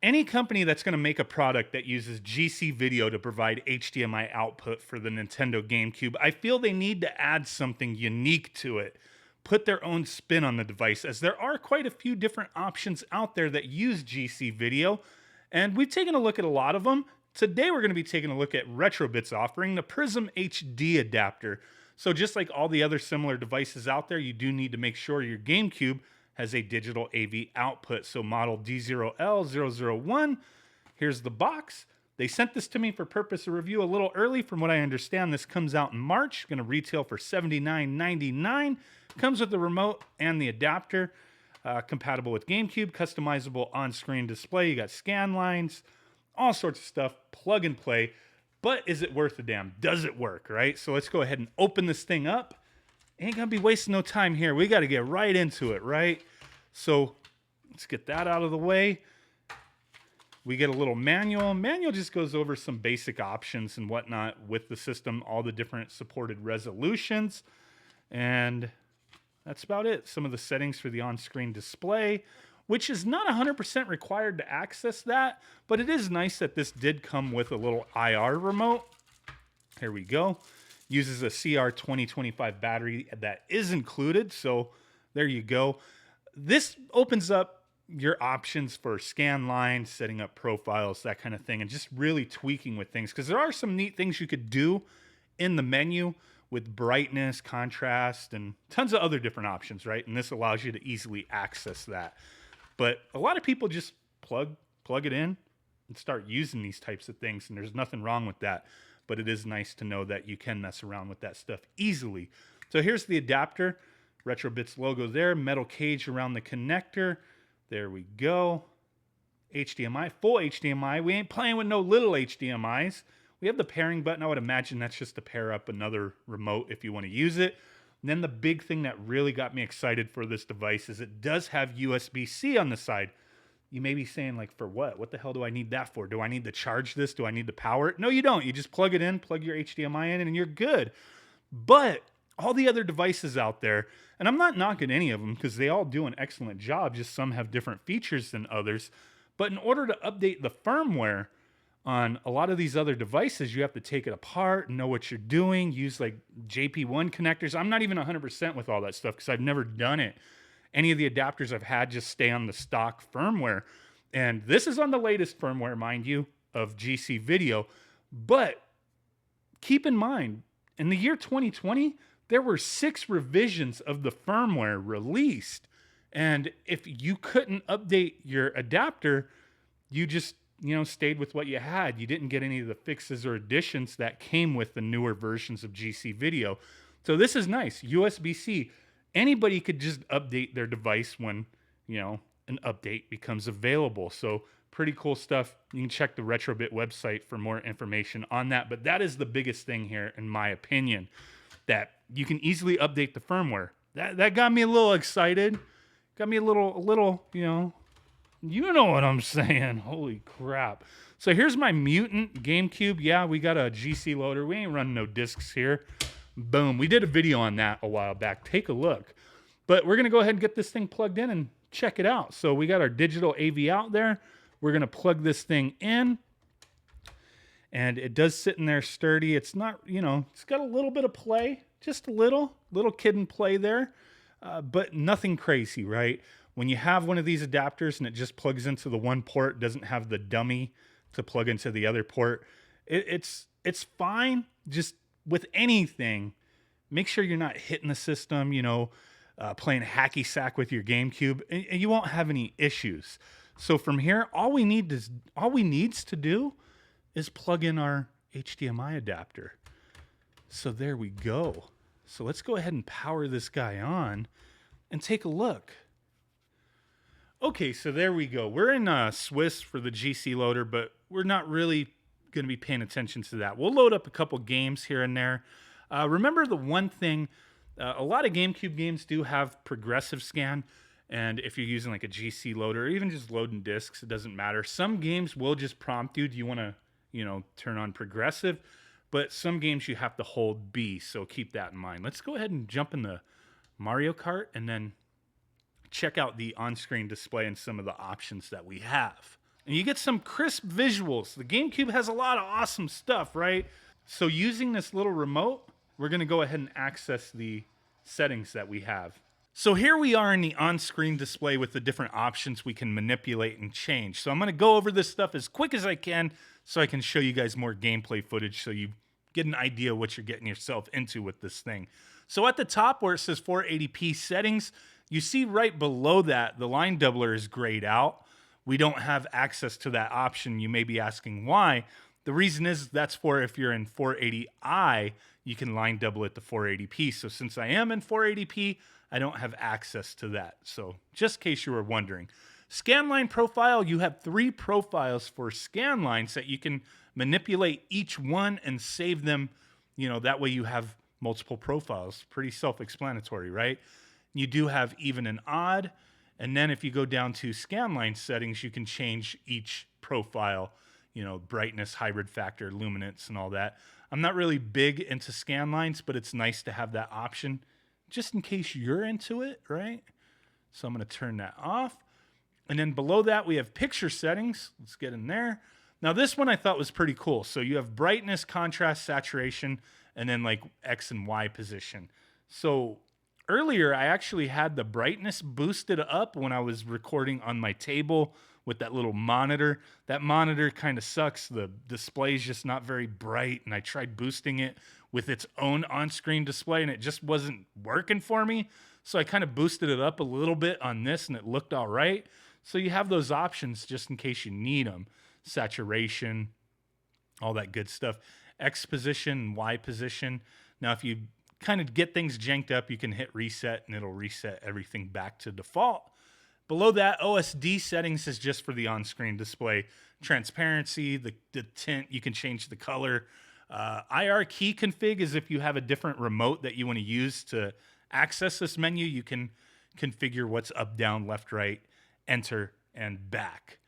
any company that's going to make a product that uses GC video to provide HDMI output for the Nintendo GameCube, I feel they need to add something unique to it, put their own spin on the device, as there are quite a few different options out there that use GC video, and we've taken a look at a lot of them. Today we're going to be taking a look at Retrobit's offering the Prism HD Adapter. So just like all the other similar devices out there, you do need to make sure your GameCube has a digital AV output. So model D0L001, here's the box. They sent this to me for purpose of review a little early. From what I understand, this comes out in March, going to retail for $79.99. Comes with the remote and the adapter, compatible with GameCube, customizable on-screen display. You got scan lines, all sorts of stuff, plug and play. But is it worth a damn? Does it work, right? So let's go ahead and open this thing up. Ain't gonna be wasting no time here. We got to get right into it, right? So let's get that out of the way. We get a little manual. Manual just goes over some basic options and whatnot with the system, all the different supported resolutions. And that's about it. Some of the settings for the on-screen display, which is not 100% required to access that, but it is nice that this did come with a little IR remote. Here we go. Uses a CR2025 battery that is included, so there you go. This opens up your options for scan lines, setting up profiles, that kind of thing, and just really tweaking with things, because there are some neat things you could do in the menu with brightness, contrast, and tons of other different options, right? And this allows you to easily access that. But a lot of people just plug it in and start using these types of things, and there's nothing wrong with that. But it is nice to know that you can mess around with that stuff easily. So here's the adapter. Retrobit's logo there, metal cage around the connector. There we go. HDMI, full HDMI. We ain't playing with no little HDMIs. We have the pairing button. I would imagine that's just to pair up another remote if you want to use it. And then the big thing that really got me excited for this device is it does have USB-C on the side. You may be saying, like, for what? What the hell do I need that for? Do I need to charge this? Do I need to power it? No, you don't. You just plug it in, plug your HDMI in, and you're good. But all the other devices out there, and I'm not knocking any of them because they all do an excellent job, just some have different features than others. But in order to update the firmware on a lot of these other devices, you have to take it apart and know what you're doing, use like JP1 connectors. I'm not even 100% with all that stuff because I've never done it. Any of the adapters I've had just stay on the stock firmware. And this is on the latest firmware, mind you, of GC Video. But keep in mind, in the year 2020, there were 6 revisions of the firmware released. And if you couldn't update your adapter, you just, stayed with what you had. You didn't get any of the fixes or additions that came with the newer versions of GC Video. So this is nice. USB-C. Anybody could just update their device when, an update becomes available. So pretty cool stuff. You can check the Retrobit website for more information on that. But that is the biggest thing here, in my opinion, that you can easily update the firmware. That got me a little excited. Got me a little, you know what I'm saying. Holy crap. So here's my Mutant GameCube. Yeah, we got a GC loader. We ain't running no discs here. Boom. We did a video on that a while back. Take a look. But we're going to go ahead and get this thing plugged in and check it out. So we got our digital AV out there. We're going to plug this thing in. And it does sit in there sturdy. It's not, it's got a little bit of play. Just a little kid and play there. But nothing crazy, right? When you have one of these adapters and it just plugs into the one port, doesn't have the dummy to plug into the other port, it's fine. Just with anything, make sure you're not hitting the system, playing hacky sack with your GameCube, and you won't have any issues. So from here, all we needs to do is plug in our HDMI adapter. So there we go. So let's go ahead and power this guy on and take a look. Okay, so there we go. We're in Swiss for the GC loader, but we're not really going to be paying attention to that. We'll load up a couple games here and there. Remember the one thing, a lot of GameCube games do have progressive scan, and if you're using like a GC loader or even just loading discs, it doesn't matter. Some games will just prompt you, do you want to, turn on progressive? But some games you have to hold B, so keep that in mind. Let's go ahead and jump in the Mario Kart and then check out the on-screen display and some of the options that we have. and you get some crisp visuals. The GameCube has a lot of awesome stuff, right? So using this little remote, we're going to go ahead and access the settings that we have. So here we are in the on-screen display with the different options we can manipulate and change. So I'm going to go over this stuff as quick as I can so I can show you guys more gameplay footage so you get an idea what you're getting yourself into with this thing. So at the top where it says 480p settings, you see right below that the line doubler is grayed out. We don't have access to that option. You may be asking why. The reason is that's for if you're in 480i, you can line double it to 480p. So since I am in 480p, I don't have access to that. So just in case you were wondering. Scanline profile, you have 3 profiles for scan lines that you can manipulate each one and save them. That way you have multiple profiles. Pretty self-explanatory, right? You do have even and odd. And then if you go down to scanline settings, you can change each profile, brightness, hybrid factor, luminance, and all that. I'm not really big into scan lines, but it's nice to have that option just in case you're into it, right? So I'm going to turn that off. And then below that, we have picture settings. Let's get in there. Now, this one I thought was pretty cool. So you have brightness, contrast, saturation, and then like X and Y position. So earlier, I actually had the brightness boosted up when I was recording on my table with that little monitor. That monitor kind of sucks. The display is just not very bright, and I tried boosting it with its own on-screen display, and it just wasn't working for me. So I kind of boosted it up a little bit on this, and it looked all right. So you have those options just in case you need them. Saturation, all that good stuff. X position, Y position. Now, if you kind of get things janked up, you can hit reset, and it'll reset everything back to default. Below that, OSD settings is just for the on-screen display. Transparency, the tint, you can change the color. IR key config is if you have a different remote that you want to use to access this menu, you can configure what's up, down, left, right, enter, and back.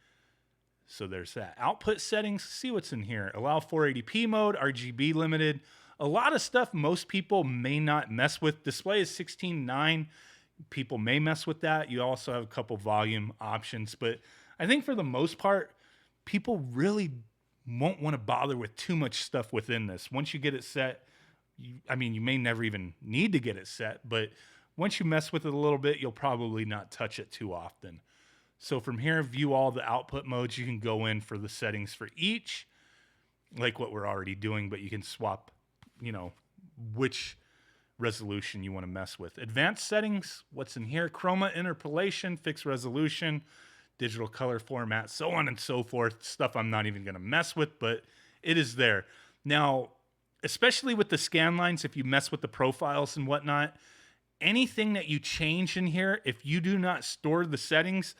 So there's that. Output settings, see what's in here. Allow 480p mode, RGB limited. A lot of stuff most people may not mess with. Display is 16:9. People may mess with that. You also have a couple volume options, but I think for the most part, people really won't want to bother with too much stuff within this. Once you get it set, you may never even need to get it set, but once you mess with it a little bit, you'll probably not touch it too often. So from here, view all the output modes. You can go in for the settings for each, like what we're already doing, but you can swap, which resolution you want to mess with. Advanced settings, what's in here? Chroma interpolation, fixed resolution, digital color format, so on and so forth. Stuff I'm not even going to mess with, but it is there. Now, especially with the scan lines, if you mess with the profiles and whatnot, anything that you change in here, if you do not store the settings,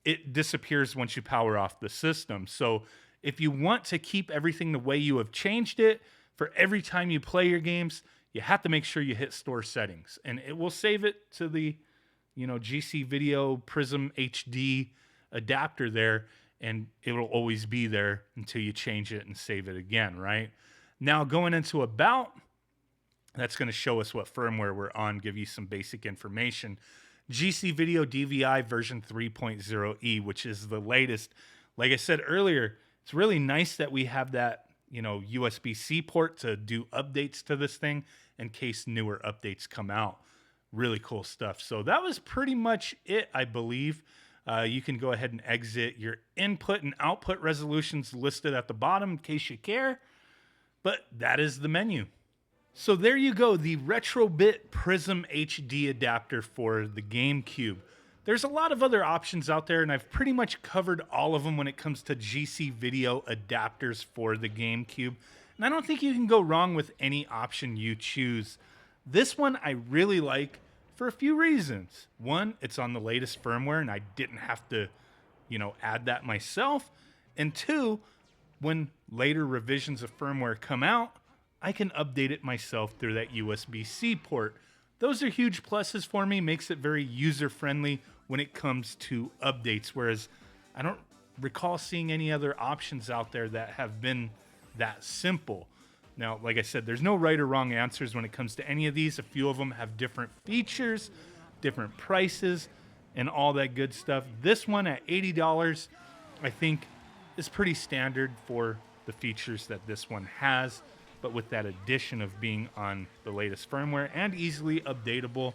it disappears once you power off the system. So if you want to keep everything the way you have changed it for every time you play your games, you have to make sure you hit store settings, and it will save it to the, GC Video Prism HD adapter there, and it will always be there until you change it and save it again, right? Now going into About, that's going to show us what firmware we're on, give you some basic information. GC Video DVI version 3.0e, which is the latest. Like I said earlier, it's really nice that we have that USB-C port to do updates to this thing in case newer updates come out. Really cool stuff. So that was pretty much it, I believe. You can go ahead and exit. Your input and output resolutions listed at the bottom in case you care. But that is the menu. So there you go, the Retrobit Prism HD adapter for the GameCube. There's a lot of other options out there, and I've pretty much covered all of them when it comes to GC video adapters for the GameCube. And I don't think you can go wrong with any option you choose. This one I really like for a few reasons. One, it's on the latest firmware, and I didn't have to, add that myself. And two, when later revisions of firmware come out, I can update it myself through that USB-C port. Those are huge pluses for me, makes it very user-friendly when it comes to updates, whereas I don't recall seeing any other options out there that have been that simple. Now, like I said, there's no right or wrong answers when it comes to any of these. A few of them have different features, different prices, and all that good stuff. This one at $80, I think is pretty standard for the features that this one has, but with that addition of being on the latest firmware and easily updatable,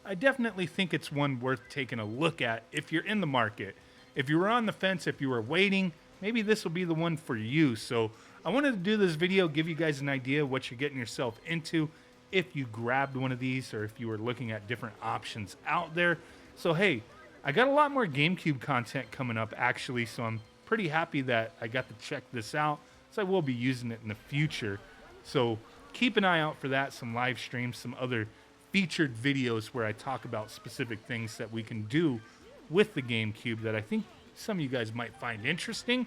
I definitely think it's one worth taking a look at if you're in the market. If you were on the fence, if you were waiting, maybe this will be the one for you. So I wanted to do this video, give you guys an idea of what you're getting yourself into if you grabbed one of these or if you were looking at different options out there. So hey, I got a lot more GameCube content coming up actually, so I'm pretty happy that I got to check this out. So I will be using it in the future. So keep an eye out for that, some live streams, some other featured videos where I talk about specific things that we can do with the GameCube that I think some of you guys might find interesting.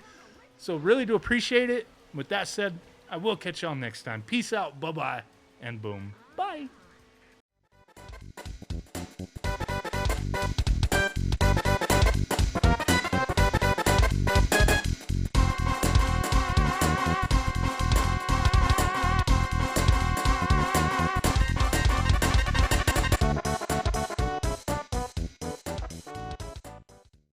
So really do appreciate it. With that said, I will catch y'all next time. Peace out, bye-bye, and boom.